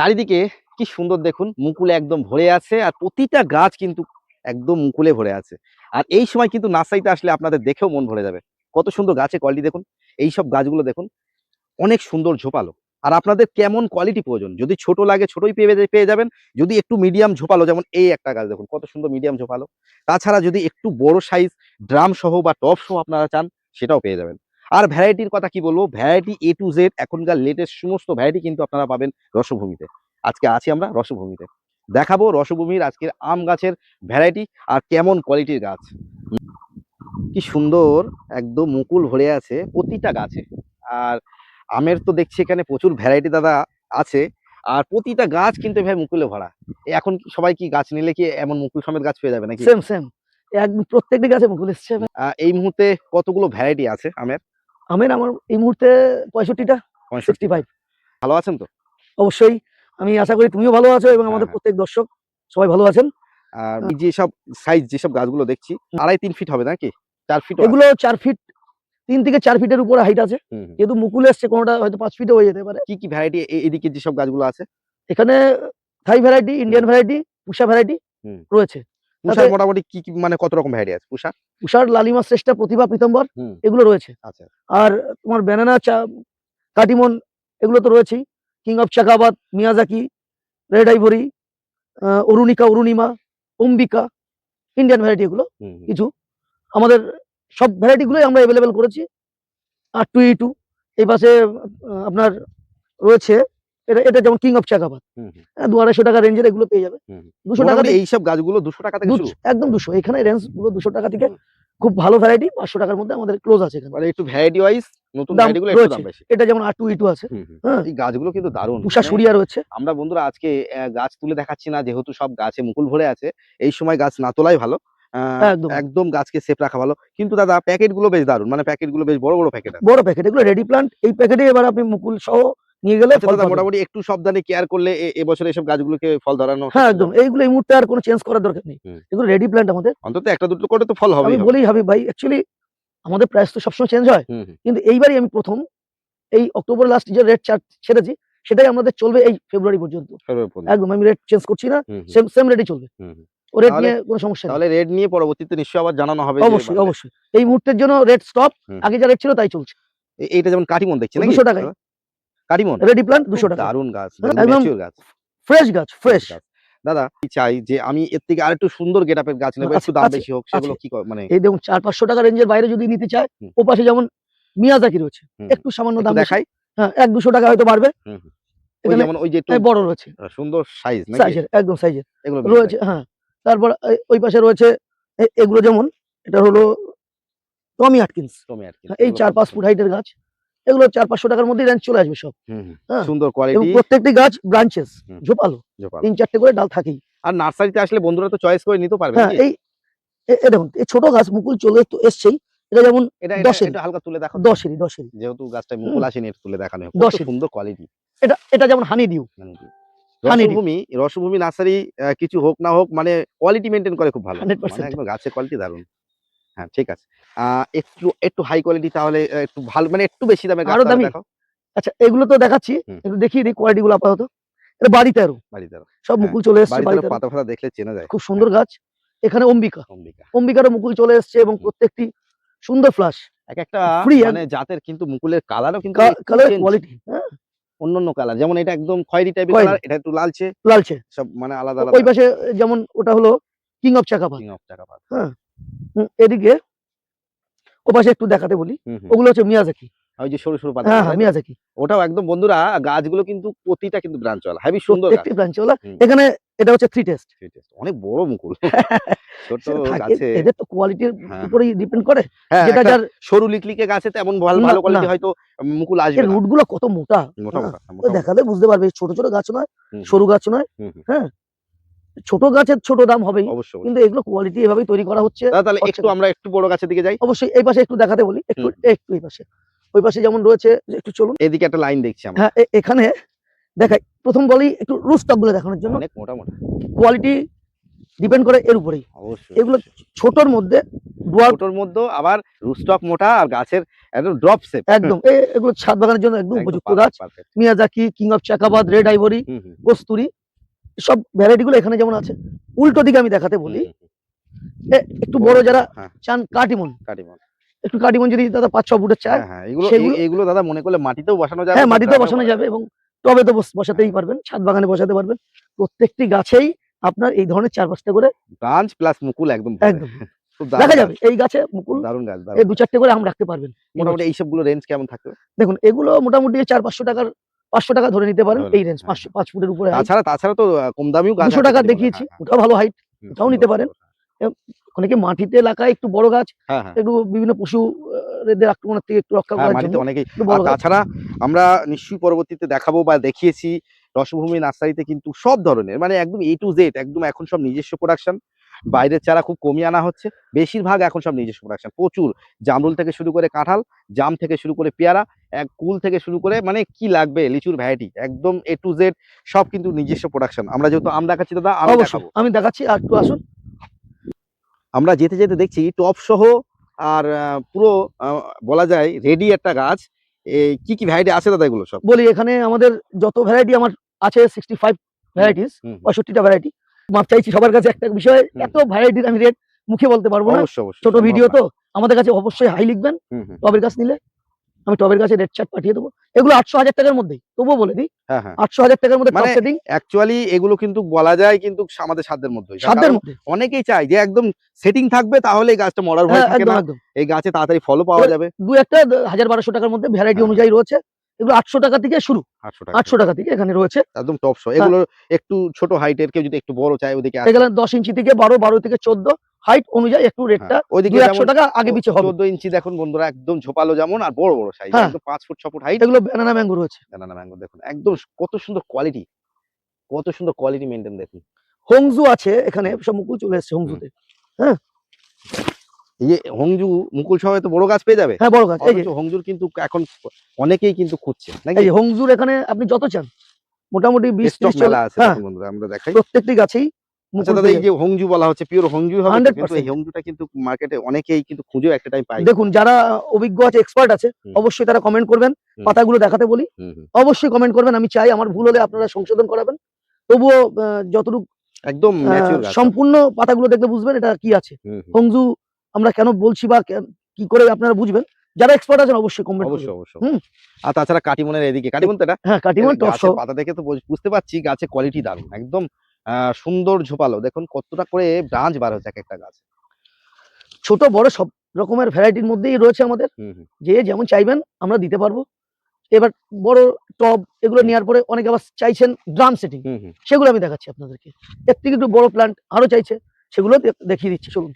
চারিদিকে কি সুন্দর দেখুন, মুকুলে একদম ভরে আছে আর প্রতিটা গাছ কিন্তু একদম মুকুলে ভরে আছে। আর এই সময় কিন্তু নার্সারিতে আসলে আপনাদের দেখেও মন ভরে যাবে। কত সুন্দর গাছের কোয়ালিটি দেখুন। এইসব গাছগুলো দেখুন, অনেক সুন্দর ঝোপালো। আর আপনাদের কেমন কোয়ালিটি প্রয়োজন, যদি ছোট লাগে ছোটই পেয়ে যাবেন, যদি একটু মিডিয়াম ঝোপালো, যেমন এই একটা গাছ দেখুন কত সুন্দর মিডিয়াম ঝোপালো। তাছাড়া যদি একটু বড় সাইজ ড্রাম সহ বা টব সহ আপনারা চান, সেটাও পেয়ে যাবেন। আর ভ্যারাইটির কথা কি বলবো, ভ্যারাইটি A to Z এখনকার লেটেস্ট সমস্ত ভ্যারাইটি কিন্তু আপনারা পাবেন রসভূমিতে। আজকে আছি আমরা রসভূমিতে, দেখাবো রসভূমির আজকের আম গাছের ভ্যারাইটি আর কেমন কোয়ালিটির গাছ। কি সুন্দর একদম মুকুল ভরে আছে প্রতিটা গাছে। আর আমের তো দেখছি এখানে প্রচুর ভ্যারাইটি দাদা আছে। আর প্রতিটা গাছ কিন্তু ভাই মুকুলে ভরা। এখন কি সবাই কি গাছ নিলে কি এমন মুকুল সমেত গাছ পেয়ে যাবে নাকি? সেম সেম একদম প্রত্যেকটি গাছে মুকুল এসছে। এই মুহূর্তে কতগুলো ভ্যারাইটি আছে আমের? আমের আমার এই মুহূর্তে 65টা 65। ভালো আছেন তো? অবশ্যই, আমি আশা করি তুমিও ভালো আছো এবং আমাদের হ্যাঁ। প্রত্যেক দর্শক সবাই ভালো আছেন। আর যেসব সাইজ যেসব গাছগুলো দেখছি 2.5-3 ফিট হবে নাকি? 4 ফিট? এগুলো 4 ফিট, 3 থেকে 4 ফিটের উপরে হাইট আছে। যেহেতু মুকুল এসছে, কোনোটা হয়তো 5 ফিটও হয়ে যেতে পারে। কি কি ভ্যারাইটি এদিকে যেসব গাছগুলো আছে? এখানে থাই ভ্যারাইটি, ইন্ডিয়ান ভ্যারাইটি, পুষা ভ্যারাইটি রয়েছে। পুষার মোটামুটি কি কি মানে কত রকম ভ্যারাইটি আছে? পুষার লালিমা শ্রেষ্ঠা, প্রতিভা, পীতম্বর এগুলো রয়েছে। আচ্ছা। আর তোমার ব্যানানা, কাটিমন এগুলো তো রয়েছেই। King of Chakabad, Miyazaki, red ivory, Arunika, Arunima, Ambika, Indian variety এগুলো কিছু। আমাদের সব ভ্যারাইটি গুলোই আমরা অ্যাভেলেবেল করেছি। আর 2E2 এই পাশে আপনার রয়েছে, এটা যেমন কিং অফ চাকাবাদ, 200-250 টাকা রেঞ্জের এগুলো পেয়ে যাবে। 200 টাকা এইসব গাছগুলো 200 টাকা থেকে শুরু? একদম 200, এখানে রেঞ্জ পুরো 200 টাকা থেকে। খুব ভালো ভ্যারাইটি 500 টাকার মধ্যে আমাদের ক্লোজ আছে এখানে। মানে একটু ভ্যারাইটি ওয়াইজ নতুন ভ্যারাইটিগুলো একটু দাম বেশি। এটা যেমন R2E2 আছে। হ্যাঁ, এই গাছগুলো কিন্তু দারুণ। পুষা সুরিয়া রয়েছে। আমরা বন্ধুরা আজকে গাছ তুলে দেখাচ্ছি না, যেহেতু সব গাছে মুকুল ভরে আছে। এই সময় গাছ না তোলাই ভালো। একদম গাছকে সেফ রাখা ভালো। কিন্তু দাদা প্যাকেট গুলো বেশ দারুণ, মানে প্যাকেট গুলো বেশ বড় বড় প্যাকেট আছে। বড় প্যাকেট, এগুলো রেডি প্লান্ট। এই প্যাকেটে এবার আপনি মুকুল সহ নিয়ে গেলে মোটামুটি একটু সাবধানে কেয়ার করলে এবছর এইসব গাছগুলোকে ফল ধরানো। হ্যাঁ একদম, এইগুলো এই মুহূর্তে আর কোনো চেঞ্জ করার দরকার নেই। এগুলো রেডি প্লান্ট আমাদের। অন্তত একটা দুটো করে তো ফল হবে। আমি বলি হাবিব ভাই, অ্যাকচুয়ালি আমাদের প্রাইস তো সবসময় চেঞ্জ হয়, কিন্তু এইবারই আমি প্রথম এই অক্টোবর লাস্ট যে রেট চার্ট ছেড়েছি সেটাই আমাদের চলবে এই ফেব্রুয়ারি পর্যন্ত। একদম আমি রেট চেঞ্জ করছি না, সেম রেটই চলবে। ও রেট নিয়ে কোনো সমস্যা নেই। তাহলে রেট নিয়ে পরবর্তীতে নিশ্চয়ই আবার জানানো হবে। অবশ্যই অবশ্যই, এই মুহূর্তের জন্য রেট স্টপ। আগে যা রেট ছিল তাই চলছে। এইটা যেমন কাটিমন দেখছি নাকি? 200 টাকায় কাটিমন রেডি প্লান্ট, 200 টাকা। দারুণ গাছ, একদম ফ্রেশ গাছ, ফ্রেশ। দাদা চাই যে আমি এর থেকে আরেকটু সুন্দর গেটআপের গাছ নেব, একটু দাম বেশি হোক, সেগুলো কি মানে? এই দেখুন 400-500 টাকা রেঞ্জের বাইরে যদি নিতে চায়, ও পাশে যেমন মিয়াজাকি রয়েছে, একটু সামান্য দাম দেখাই। হ্যাঁ, 100-200 টাকা হয়তো বাড়বে। যেমন ওই যে বড় রয়েছে, সুন্দর সাইজ সাইজের, একদম সাইজের এগুলো রয়েছে। হ্যাঁ, তারপর ওই পাশে রয়েছে এগুলো, যেমন এটা হলো টমি আটকিন্স। এই 4-5 ফুট হাইটের গাছ, এগুলো 400-500 টাকার মধ্যে রেঞ্জ চলে আসবে সব। সুন্দর কোয়ালিটি, প্রত্যেকটি গাছ ব্রাঞ্চেস, ঝোপালো, 3-4টে করে ডাল থাকেই। আর নার্সারিতে আসলে বন্ধুরা তো চয়েস করে নিতে পারবে। হ্যাঁ, এই দেখুন এই ছোট গাছ মুকুল চলে তো এসছেই। এটা যেমন 10 হালকা তুলে দেখো। 10 যেহেতু গাছটা মুকুল আসেনি, একটু তুলে দেখানো হবে। কত সুন্দর কোয়ালিটি। এটা যেমন হানি ডিউ। রসভূমি নার্সারি কিছু হোক না হোক, মানে কোয়ালিটি মেইনটেইন করে খুব ভালো। 100%। একদম গাছের কোয়ালিটি দারুণ। হ্যাঁ ঠিক আছে। একটু হাই কোয়ালিটি, তাহলে একটু ভালো, মানে একটু বেশি দামের গাছ দেখাও। আচ্ছা, এগুলো তো দেখাচ্ছি, একটু দেখিয়ে দিই কোয়ালিটি গুলো আপাতত। এটা বাড়িতে সব মুকুল চলে এসেছে, পাতা ফাতা দেখলে চেনা যায়। খুব সুন্দর গাছ। এখানে অম্বিকারও মুকুল চলে এসেছে এবং প্রত্যেকটি সুন্দর ফ্লাশ। একটা মানে জাতের কিন্তু মুকুলের কালারও কিন্তু কোয়ালিটি। হ্যাঁ, অন্য কালার, যেমন এটা একদম খয়েরি টাইপের কালার, এটা একটু লালচে সব, মানে আলাদা আলাদা। ওই পাশে যেমন ওটা হলো কিং অফ চাকাবাদ। হ্যাঁ, এদিকে ও পাশে একটু দেখাতে বলি, ওগুলো হচ্ছে মিয়াজাকি। ওই যে সরু সরু পাতা। হ্যাঁ, মিয়াজাকি। ওটাও একদম বন্ধুরা গাছগুলো কিন্তু প্রতিটা কিন্তু ব্রাঞ্চ ওয়ালা, হেভি সুন্দর গাছ, প্রত্যেকটি ব্রাঞ্চ ওয়ালা। এখানে এটা হচ্ছে 3 টেস্ট, অনেক বড় মুকুল। ছোট গাছে এদের তো কোয়ালিটির উপরেই ডিপেন্ড করে। যেটা যার সরু লিকলিকে গাছে তেমন ভালো কোয়ালিটি হয়তো মুকুল আসবে। রুট গুলো কত মোটা, দেখালে বুঝতে পারবে। ছোট ছোট গাছ নয়, সরু গাছ নয়। হ্যাঁ, ছোট গাছের ছোট দাম হবেই, কিন্তু এগুলো কোয়ালিটি এভাবেই তৈরি করা হচ্ছে। তাহলে আমরা একটু বড় গাছের দিকে যাই। অবশ্যই এই পাশে একটু দেখাতে বলি, একটু এই পাশে। ওই পাশে যেমন রয়েছে, একটু চলুন। এদিকে একটা লাইন দেখছি আমরা। হ্যাঁ, এখানে দেখাই। প্রথম বলি একটু রুস্টক গুলো দেখানোর জন্য। অনেক মোটা মোটা কোয়ালিটি ডিপেন্ড করে এর উপরেই। অবশ্যই এগুলো অবশ্যই। ছোটর মধ্যে ডুয়ার্ফ ছোটর মধ্যে আবার রুটস্টক মোটা আর গাছের একদম ড্রপ শেপ। একদম এগুলো ছাদ বাগানের জন্য একদম একদম উপযুক্ত গাছ। Perfect perfect. Miyazaki, king of Chakabad, red ivory, হুম হুম কস্তুরি, সব ভ্যারাইটি গুলো এখানে যেমন আছে। উল্টো দিকে আমি দেখাতে হুম বলি, হুম, হুম। একটু বড় যারা হ্যাঁ চান কাটিমন, কাটিমন। একটু কাটিমন যদি দাদা ৫-৬ ফুটের চায় হ্যাঁ হ্যাঁ, এগুলো সেগুলো এগুলো দাদা মনে করলে মাটিতেও বসানো যাবে হ্যাঁ বা মাটিতে ড্রামেও বসানো করা যাবে যাবে। এবং টবে তো বসাতেই হ্যাঁ, পারবেন, ছাদ বাগানে বসাতে পারবেন। প্রত্যেকটি গাছেই আপনার এই ধরনের ৪-৫টা করে ব্রাঞ্চ প্লাস মুকুল একদম ভরে। একদম খুব দারুণ দেখা গাছ, যাবে। এই গাছে মুকুল দারুণ গাছ, এই দারুণ গাছ। ২-৪টে করে আম রাখতে পারবেন এই মোটামুটি বছর। এই সবগুলো রেঞ্জ কেমন থাকবে? দেখুন এগুলো মোটামুটি ৪-৫০০ টাকার ৫০০ টাকা ধরে নিতে পারেন ধরে এই নিতে, রেঞ্জ, হ্যাঁ, হ্যাঁ। ৫ ফুটের উপরে হাইট। তাছাড়া তো কম দামিও গাছ ২০০ আছে টাকার কাটিমনের। দেখিয়েছি, হ্যাঁ, হ্যাঁ। ওটাও ভালো হাইট, হুম, ওটাও সুন্দর, নিতে পারেন। সুন্দর। এম অনেকে মাটিতে এলাকায় একটু বড় গাছ, হ্যাঁ, হ্যাঁ। একটু বিভিন্ন পশু এদের আক্রমণের থেকে একটু রক্ষা হ্যাঁ, করার জন্য মাটিতে অনেকেই। একটু আর বড় গাছ। তাছাড়া আমরা নিশ্চয়ই পরবর্তীতে দেখাবো বা দেখিয়েছি রসভূমি নার্সারিতে কিন্তু সব ধরনের মানে একদম A to Z একদম এখন সব নিজস্ব প্রোডাকশন। বাইরের চারা খুব কমিয়ে আনা হচ্ছে। বেশিরভাগ এখন সব নিজস্ব প্রোডাকশন। প্রচুর জামরুল থেকে শুরু করে কাঁঠাল, জাম থেকে শুরু করে পেয়ারা, কুল থেকে শুরু করে মানে কি লাগবে লিচুর ভ্যারাইটি একদম A to Z সব কিন্তু নিজস্ব প্রোডাকশন। আমরা যেহেতু আম দেখাচ্ছি দাদা, আমি অবশ্যই দেখাবো। আমি দেখাচ্ছি, আর একটু আসুন। আমরা যেতে যেতে দেখছি টপ সহ আর পুরো বলা যায় রেডি একটা গাছ। এই কি ভ্যারাইটি আছে দাদা এগুলো সব? বলি এখানে আমাদের যত ভ্যারাইটি আমার আছে 65 হুম, ভ্যারাইটিস, হুম, হুম, ৬৫টা ভ্যারাইটি। মাপ চাইছি সবার কাছে একটা বিষয়, হুম, এত ভ্যারাইটির আমি রেট মুখে বলতে পারবো না। অবশ্যই, অবশ্যই ছোট সম্ভব ভিডিও না। তো, আমাদের কাছে অবশ্যই হাই লিখবেন। হুম, হুম। টবের গাছ নিলে আমি টবের গাছের রেট চার্ট পাঠিয়ে দেবো। এগুলো ৮০০-১০০০ টাকার মধ্যেই। তবুও বলে দিই হ্যাঁ, হ্যাঁ। ৮০০-১০০০ টাকার মধ্যে টপ মানে সেটিং, অ্যাকচুয়ালি এগুলো কিন্তু বলা যায় কিন্তু আমাদের সাধ্যের মধ্যেই। তার সাধ্যের কারণ মধ্যে। অনেকেই চায় যে একদম সেটিং থাকবে তাহলে এই গাছটা মরার ভয় হ্যাঁ, থাকে একদম, না। একদম। এই গাছে তাড়াতাড়ি ফলও পাওয়া এবার যাবে। ২-১টা ১,০০০-১,২০০ টাকার মধ্যে ভ্যারাইটি হ্যাঁ, অনুযায়ী রয়েছে। এগুলো ৮০০ টাকা থেকে শুরু। ৳৮০০ ৮০০ থেকে। টাকা থেকে এখানে রয়েছে। একদম টপ শো। হ্যাঁ, এগুলো একটু ছোট হাইটের কেউ যদি একটু বড় চায় ওদিকে আছে। এগুলো ১০ ইঞ্চি থেকে ১২, ১২ থেকে ১৪ হাইট অনুযায়ী একটু হ্যাঁ, রেটটা ওইদিকে যেমন ২-১০০ টাকা আগে পিছে হবে। ১৪ ইঞ্চি দেখুন বন্ধুরা একদম ঝোপালো যেমন আর বড়, বড় সাইজ হ্যাঁ, একদম ৫ ফুট ৬ ফুট হাইট। এগুলো ব্যানানা ম্যাঙ্গো রয়েছে। ব্যানানা ম্যাঙ্গো দেখুন একদম কত সুন্দর কোয়ালিটি, কত সুন্দর কোয়ালিটি মেইনটেইন দেখুন। হংজু আছে এখানে, হুম, সব মুকুল চলে এসেছে হুম। হংজুতে। হ্যাঁ, এই যে হংজু মুকুল সহ এত বড় গাছ পেয়ে যাবে। হ্যাঁ বড় গাছ। এই যে অথচ হংজুর কিন্তু এখন অনেকেই কিন্তু খুঁজছে নাকি? এই যে হংজুর এখানে আপনি যত চান মোটামুটি ২০-৩০ স্টক চলে। মেলা আছে হ্যাঁ, দেখুন বন্ধুরা আমরা দেখাই। প্রত্যেকটি গাছেই আচ্ছা মুকুল দাদা পেয়ে এই যাবেন। যে হংজু বলা হচ্ছে পিওর হংজুই হবে তো? কিন্তু এই 100%। হংজুটা কিন্তু মার্কেটে অনেকেই কিন্তু খুঁজেও একটা টাইম পায় না। দেখুন যারা অভিজ্ঞ আছে, এক্সপার্ট আছে, হুম, অবশ্যই তারা কমেন্ট করবেন। হুম, পাতাগুলো দেখাতে বলি। হুম, হুম। অবশ্যই কমেন্ট করবেন। আমি চাই আমার ভুল হলে আপনারা সংশোধন করাবেন। তবুও যতটুকু একদম ম্যাচিউর গাছ সব। সম্পূর্ণ পাতাগুলো দেখলে বুঝবেন এটা কি আছে। হুম, হুম। হংজু আমরা কেন বলছি বা কি করে আপনারা বুঝবেন। যারা এক্সপার্ট আছেন অবশ্যই কমেন্ট করবেন। অবশ্যই, অবশ্যই, হুম, অবশ্যই। আর তাছাড়া কাটিমনের এদিকে কাটিমন তো এটা? হ্যাঁ কাটিমন টপ গাছের সহ। পাতা দেখে তো বুঝতে পারছি গাছের কোয়ালিটি দারুণ। একদম সুন্দর ঝোপালো। দেখুন কতটা করে ব্রাঞ্চ বার হচ্ছে একেকটা গাছ। ছোট বড় সব রকমের ভ্যারাইটির মধ্যেই রয়েছে আমাদের। হুম, হুম, যে যেমন চাইবেন আমরা দিতে পারবো। এবার বড় টব এগুলো হুম, নেওয়ার পরে অনেকে আবার চাইছেন ড্রাম সেটিং, হুম, হুম। সেগুলো আমি দেখাচ্ছি আপনাদেরকে। এর থেকে একটু বড় প্ল্যান্ট আরো চাইছে, সেগুলো দেখিয়ে দিচ্ছি চলুন।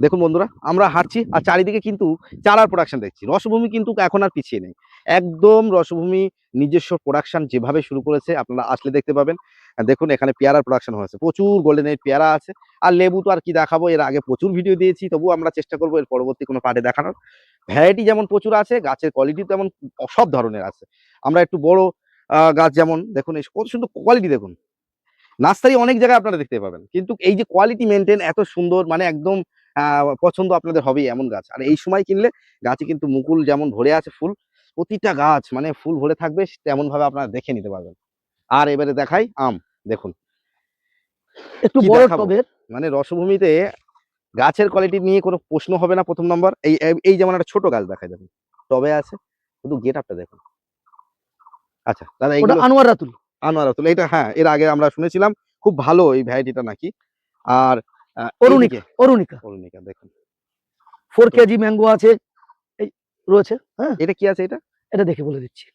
দেখুন বন্ধুরা আমরা হাঁটছি আর চারিদিকে কিন্তু চারার প্রোডাকশন দেখছি। রসভূমি কিন্তু এখন আর পিছিয়ে নেই। একদম রসভূমি নিজস্ব প্রোডাকশন যেভাবে শুরু করেছে আপনারা আসলে দেখতে পাবেন। দেখুন এখানে পেয়ারার প্রোডাকশন হয়েছে। প্রচুর গোল্ডেন এইড পেয়ারা আছে। আর লেবু তো আর কি দেখাবো, এর আগে প্রচুর ভিডিও দিয়েছি। তবুও আমরা চেষ্টা করব এর পরবর্তী কোনো পার্টে দেখানোর। ভ্যারাইটি যেমন প্রচুর আছে, গাছের কোয়ালিটি তেমন সব ধরনের আছে। আমরা একটু বড় গাছ যেমন দেখুন কত সুন্দর কোয়ালিটি দেখুন। নার্সারি অনেক জায়গায় আপনারা দেখতে পাবেন। কিন্তু এই যে কোয়ালিটি মেইনটেইন এত সুন্দর মানে একদম পছন্দ আপনাদের হবেই এমন গাছ। আর এই সময় কিনলে গাছে কিন্তু মুকুল যেমন ভরে আছে ফুল, প্রতিটা গাছ মানে ফুল ভরে থাকবে তেমনভাবে আপনারা দেখে নিতে পারবেন। আর এবারে দেখাই আম। দেখুন একটু কি বড় দেখাবো? টবের মানে রসভূমিতে গাছের কোয়ালিটি নিয়ে কোনো প্রশ্ন হবে না ১ম নম্বর। এই যেমন একটা ছোট গাছ দেখাই দেখুন। টবে আছে। শুধু গেটআপটা দেখুন। আচ্ছা দাদা ওটা এগুলো আনোয়ার রাতুল। আনোয়ারা তুলা এটা হ্যাঁ, এর আগে আমরা শুনেছিলাম। খুব ভালো এই ভ্যারাইটিটা নাকি। আর অরুণিকা, এইদিকে অরুণিকা অরুণিকা দেখুন। 4 তো কেজি ম্যাঙ্গো আছে, এই রয়েছে। হ্যাঁ, এটা কি আছে এটা? এটা দেখে বলে দিচ্ছি।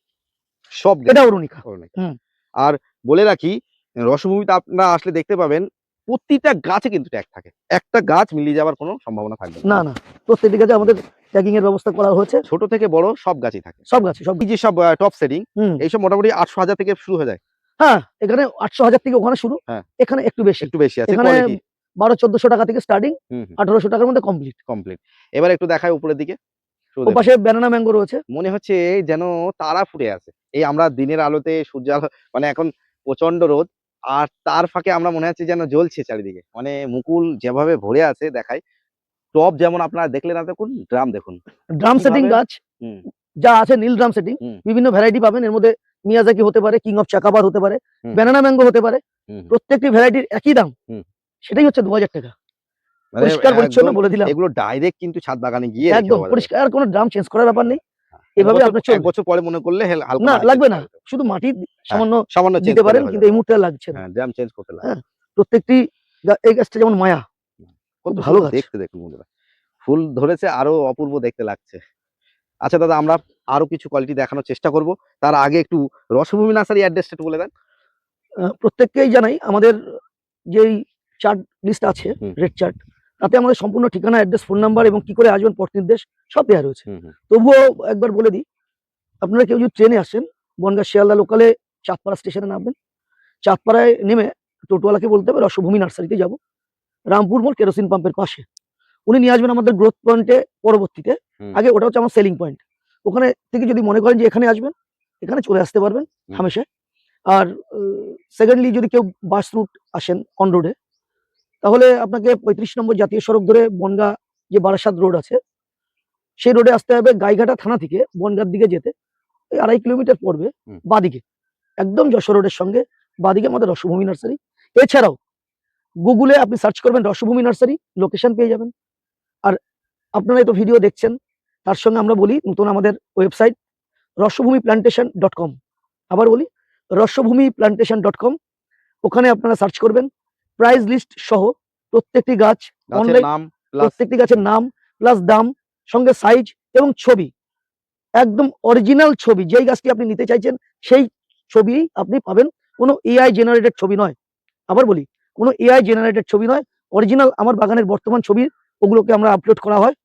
সব এটা দেখুন অরুণিকা। অরুণিকা। হুম, আর বলে রাখি রসভূমিতে আপনারা আসলে দেখতে পাবেন প্রতিটা গাছে কিন্তু ট্যাগ থাকে। একটা গাছ মিলিয়ে যাওয়ার কোনো সম্ভাবনা থাকবে না। না, না। প্রত্যেকটি গাছে আমাদের ট্যাগিং এর ব্যবস্থা করা হয়েছে। ছোট থেকে বড় সব গাছই থাকে। সব গাছে, সব এই গাছে। যে সব টপ সেটিং হুম, এইসব মোটামুটি ৮০০,০০০ থেকে শুরু হয়ে যায়। হ্যাঁ, এখানে ৮০০,০০০ থেকে ওখানে শুরু। হ্যাঁ, এখানে একটু বেশি। একটু বেশি আছে এখানে কোয়ালিটি। ১২-১৪০০ টাকা থেকে স্টার্টিং, হুম, হুম, ১৮০০ টাকার মধ্যে কমপ্লিট। কমপ্লিট। এবার একটু দেখাই উপরের দিকে। শুধু দেখুন। ওপাশে ব্যানানা ম্যাঙ্গো রয়েছে। মনে হচ্ছে যেন তারা ফুটে আছে। এই আমরা দিনের আলোতে সূর্য আলো মানে এখন প্রচন্ড রোদ। আর তার ফাঁকে আমরা মনে হচ্ছে যেন জ্বলছে চারিদিকে, মানে মুকুল যেভাবে ভরে আছে দেখায়। টব যেমন আপনারা দেখলেন, না দেখুন ড্রাম দেখুন ড্রাম সেটিং কিভাবে। গাছ হুম যা আছে নীল ড্রাম সেটিং, হুম বিভিন্ন ভ্যারাইটি পাবেন। এর মধ্যে মিয়াজাকি হতে পারে, কিং অফ চাকাবার হতে পারে, হুম ব্যানানা ম্যাঙ্গো হতে পারে। হুম প্রত্যেকটি ভ্যারাইটির একই দাম, হুম। সেটাই হচ্ছে 2000 টাকা। মানে পরিষ্কার পরিচ্ছন্ন একদম বলে দিলাম, এগুলো ডাইরেক্ট কিন্তু ছাদ বাগানে গিয়ে রেখে একদম দেওয়া যাবে। পরিষ্কার, কোনো ড্রাম চেঞ্জ করার ব্যাপার নেই। হ্যাঁ, এভাবে আপনার এক চলবে বছর পরে মনে করলে হালকা না, মাটি চেঞ্জ লাগবে না, করা যেত। শুধু মাটি হ্যাঁ, সামান্য সামান্য চেঞ্জ দিতে করলে পারেন, হয়ে কিন্তু যাবে। এই মুহূর্তে আর লাগছে না। হ্যাঁ, ড্রাম চেঞ্জ করতে লাগে। হ্যাঁ, প্রত্যেকটি এই গাছটা যেমন মায়া, কত খুব ভালো সুন্দর গাছ। দেখতে দেখুন বন্ধুরা, ফুল ধরেছে আরো অপূর্ব দেখতে লাগছে। আচ্ছা দাদা, আমরা আরো কিছু কোয়ালিটি দেখানোর চেষ্টা করব, তার আগে একটু রসভূমি নার্সারি অ্যাড্রেসটা একটু বলে দেন। প্রত্যেককেই জানাই, আমাদের যেই চার্ট লিস্ট আছে, হুম রেড চার্ট, তাতে আমাদের সম্পূর্ণ ঠিকানা, অ্যাড্রেস, ফোন নাম্বার এবং কি করে আসবেন পথ নির্দেশ সব দেওয়া রয়েছে। হুম হুম তবুও একবার বলে দিই, আপনারা কেউ যদি ট্রেনে আসেন, বনগাঁ শিয়ালদা লোকালে চাঁদপাড়া স্টেশনে নামবেন। চাঁদপাড়ায় নেমে টোটোওয়ালাকে বলতে হবে রসভূমি নার্সারিতে যাব, রামপুর মোড় কেরোসিন পাম্পের পাশে। উনি নিয়ে আসবেন আমাদের গ্রোথ পয়েন্টে পরবর্তীতে। হুম আগে ওটা হচ্ছে আমার সেলিং পয়েন্ট। ওখানে থেকে যদি মনে করেন যে এখানে আসবেন, এখানে চলে আসতে পারবেন হুম। হামেশা। আর সেকেন্ডলি যদি কেউ বাস রুট আসেন অন রোডে, তাহলে আপনাকে 35 নম্বর জাতীয় সড়ক ধরে বনগাঁ যে বারাসাত রোড আছে, সেই রোডে আসতে হবে। গাইঘাটা থানা থেকে বনগাঁর দিকে যেতে এই 2.5 কিলোমিটার পড়বে হুম। বাদিকে, একদম যশোর রোডের সঙ্গে বাদিকে আমাদের রসভূমি নার্সারি। এছাড়াও গুগলে আপনি সার্চ করবেন রসভূমি নার্সারি, লোকেশন পেয়ে যাবেন। আর আপনারা তো ভিডিও দেখছেন, তার সঙ্গে আমরা বলি নতুন আমাদের ওয়েবসাইট rasbhumiplantation.com। আবার বলি rasbhumiplantation.com। ওখানে আপনারা সার্চ করবেন, প্রাইস লিস্ট সহ প্রত্যেকটি গাছ গাছের অনলাইন, নাম প্লাস প্রত্যেকটি গাছের নাম প্লাস দাম, সঙ্গে সাইজ এবং ছবি, একদম অরিজিনাল ছবি। যেই গাছটি আপনি নিতে চাইছেন সেই ছবি আপনি পাবেন, কোনো এআই জেনারেটেড ছবি নয়। আবার বলি, কোনো এআই জেনারেটেড ছবি নয়, অরিজিনাল আমার বাগানের বর্তমান ছবি, ওগুলোকে আমরা আপলোড করা হয়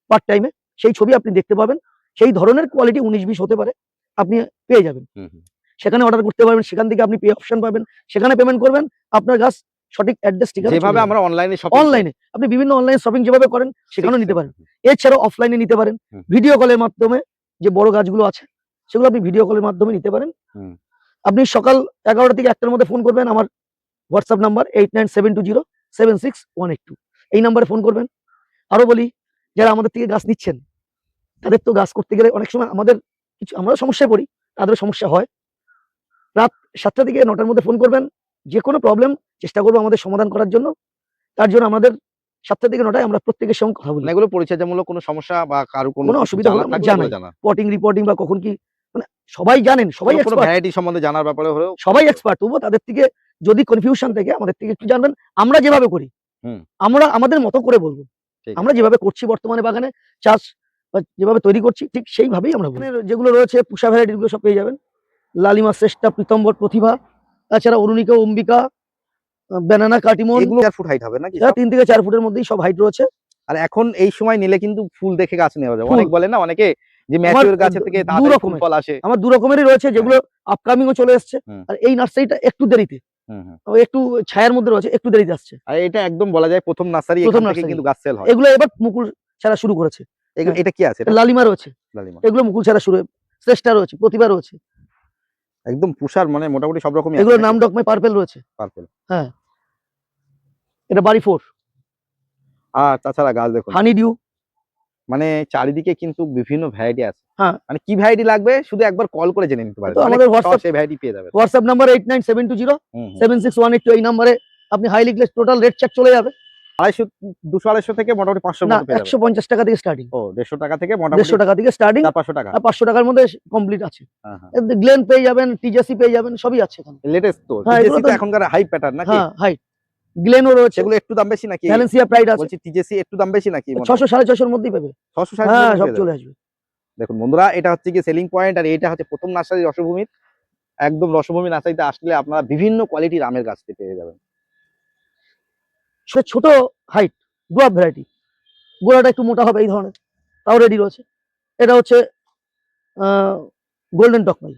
পার্ট টাইমে। সেই ছবি আপনি দেখতে পাবেন, সেই ধরনের কোয়ালিটি 19-20 হতে পারে, আপনি পেয়ে যাবেন। হুম হুম। সেখানে অর্ডার করতে পারবেন, সেখান থেকে আপনি পে অপশন পাবেন, সেখানে পেমেন্ট করবেন, আপনার গাছ সঠিক অ্যাড্রেস ঠিকানা যেভাবে আমরা অনলাইনে শপিং অনলাইনে আপনি বিভিন্ন অনলাইন শপিং যেভাবে করেন সেখানেও নিতে পারেন। এছাড়াও অফলাইনে নিতে পারেন, হুম। ভিডিও কলের মাধ্যমে। যে বড় গাছগুলো আছে সেগুলো আপনি ভিডিও কলের মাধ্যমে নিতে পারেন। হুম। আপনি সকাল 11টা থেকে 1টার মধ্যে ফোন করবেন, আমার হোয়াটসঅ্যাপ নাম্বার 8972076182, এই নাম্বারে ফোন করবেন। আরো বলি, যারা আমাদের থেকে গাছ নিচ্ছেন, তাদের তো গাছ করতে গেলে অনেক সময় আমাদের কিছু, আমরাও সমস্যায় পড়ি, তাদেরও সমস্যা হয়। রাত 7টা থেকে 9টার মধ্যে ফোন করবেন, যে কোনো প্রবলেম চেষ্টা করবো আমাদের সমাধান করার জন্য। তার জন্য আমাদের 7টা থেকে 9টায় আমরা প্রত্যেকের সঙ্গে কথা বলি। মানে এগুলো পরিচর্যামূলক কোনো সমস্যা বা কারো কোনো কোনো কিছু অসুবিধা হলে জানার আমরা থাকলে জানাই, এগুলো জানা। পটিং রিপোর্টিং বা কখন কি, মানে সবাই জানেন, সবাই কোনো এক্সপার্ট, ভ্যারাইটি সম্বন্ধে জানার ব্যাপারে হলেও। সবাই এক্সপার্ট। তবুও তাদের থেকে যদি কনফিউশন থেকে আমাদের থেকে একটু জানবেন। আমরা যেভাবে করি, হুম। আমরা আমাদের মতো করে বলবো। ঠিক আমরা যেভাবে করছি বর্তমানে বাগানে চাষ, বা যেভাবে তৈরি করছি, ঠিক সেইভাবেই আমরা বলি। যেগুলো রয়েছে পুষা ভ্যারাইটি গুলো সব পেয়ে যাবেন, লালিমা, শ্রেষ্ঠা, প্রীতম্বর, প্রতিভা, তাছাড়া অরুণিকা, অম্বিকা, ব্যানানা, কাটিমন। এগুলো 4 ফুট হাইট হবে নাকি সব? 3 থেকে 4 ফুটের মধ্যেই সব হাইট রয়েছে। আর এখন এই সময় নিলে কিন্তু ফুল দেখে গাছ নেওয়া যাবে। ফুল। অনেক বলে না অনেকে যে আমার ম্যাচিউর গাছের থেকে দু তাড়াতাড়ি ফুল রকমের, ফল আসে। আমার 2 রকমেরই রয়েছে, যেগুলো আপকামিংও চলে এসছে। হুম। আর এই নার্সারিটা একটু দেরিতে, হুম হুম। একটু ছায়ার মধ্যে রয়েছে, একটু দেরিতে আসছে। আর এটা একদম বলা যায় প্রথম নার্সারি, প্রথম এখান থেকে নার্সারি, কিন্তু গাছ সেল হয়। এগুলো এবার মুকুল ছাড়া শুরু করেছে। হ্যাঁ। এটা কি আছে এটা? লালিমা রয়েছে, লালিমা। এগুলো মুকুল ছাড়া শুরু, শ্রেষ্ঠা রয়েছে, প্রতিভা রয়েছে, একদম পুষার মানে মোটামুটি সব রকমই আছে এগুলো নাকি? নাম ডকমে পার্পেল রয়েছে। পার্পল। হ্যাঁ, এটা বাড়ি 4, আর তাছাড়া গাছ দেখুন, হানি ডিউ। মানে চারিদিকে কিন্তু বিভিন্ন ভ্যারাইটি আছে। হ্যাঁ। মানে কি ভ্যারাইটি লাগবে শুধু একবার কল করে জেনে নিতে পারেন, তো মানে আমাদের হোয়াটসঅ্যাপ, সেই ভ্যারাইটি পেয়ে যাবেন। হোয়াটসঅ্যাপ নাম্বার 8972076182, এই নাম্বারে আপনি হাই লিখলে টোটাল রেট চেক চলে যাবে। 250 200-250 থেকে মোটামুটি 500 না, মতো পেয়ে যাবেন। 150 টাকা থেকে স্টার্টিং। ও 150 টাকা থেকে মোটামুটি 150 টাকা থেকে স্টার্টিং, 400-500 টাকা। আর 500 টাকার মধ্যে কমপ্লিট আছে। হ্যাঁ হ্যাঁ। গ্লেন পেয়ে যাবেন, টিজেসি পেয়ে যাবেন, সবই আছে এখানে। লেটেস্ট তো হ্যাঁ, এগুলো টিজেসি তো তো এখনকার হাই প্যাটার্ন নাকি? হ্যাঁ, হাইট গ্লেনও রয়েছে, সেগুলো একটু দাম বেশি নাকি? ভ্যালেন্সিয়া প্রাইড আছে। বলছি টিজেসি একটু দাম বেশি নাকি? 600-650 এর মধ্যেই পাবে। 600-650 হ্যাঁ, সব পেয়ে যাবেন। চলে আসবে। দেখুন বন্ধুরা, এটা হচ্ছে কি সেলিং পয়েন্ট, আর এটা হচ্ছে প্রথম নার্সারি রসভূমির। একদম রসভূমি নার্সারিতে আসলে আপনারা বিভিন্ন কোয়ালিটির আমের গাছ পেয়ে যাবেন। ছোট হাইট ডুয়ার্ফ ভ্যারাইটি, গোড়াটা একটু মোটা হবে এই ধরনের, তাও রেডি রয়েছে। এটা হচ্ছে গোল্ডেন টকমাই।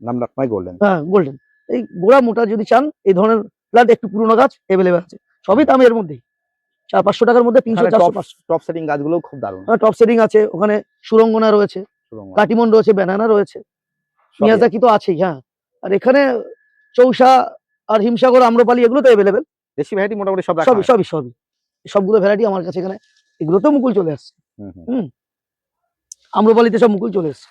নাম লাকমাই গোল্ডেন। হ্যাঁ, গোল্ডেন। এই গোড়া মোটা যদি চান, এই ধরনের প্লান্ট একটু পুরোনো গাছ এভেলেবেল আছে, সবই দাম এর মধ্যেই, 400-500 টাকার মধ্যে 300-400-500। টপ সেটিং গাছগুলো খুব দারুণ। টপ সেটিং আছে, ওখানে সুরঙ্গনা রয়েছে, সুরঙ্গ। কাটিমন রয়েছে, ব্যানানা রয়েছে, সবই মিয়াজাকি তো আছেই। হ্যাঁ, আর এখানে চৌসা, আর হিমসাগর, আম্রপালি এগুলো তো অ্যাভেলেবেল। দেশি ভ্যারাইটি মোটামুটি সব রাখা সবই হয়। সবই সবই সবগুলো ভ্যারাইটি আমার কাছে এখানে, এগুলোতেও মুকুল চলে আসছে। হুম, হুম। হুম, আম্রপালিতে সব মুকুল চলে এসছে।